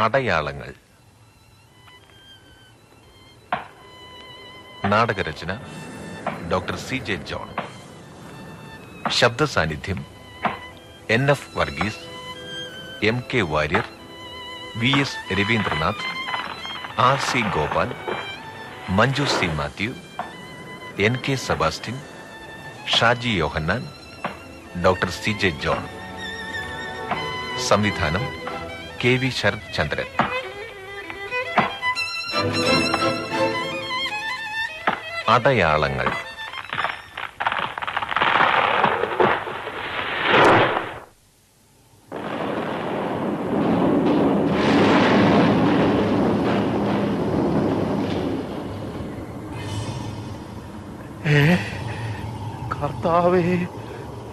അടയാളങ്ങൾ. നാടകരചന doctor CJ John. ശബ്ദ സാന്നിധ്യം NF Varghese, MK Warrier, VS Raveendranath, RC Gopal, Manju C Mathew, NK Sebastian, Shaji Yohannan, doctor CJ John. സംവിധാനം KV ശരത് ചന്ദ്രൻ. അടയാളങ്ങൾ. കർത്താവേ,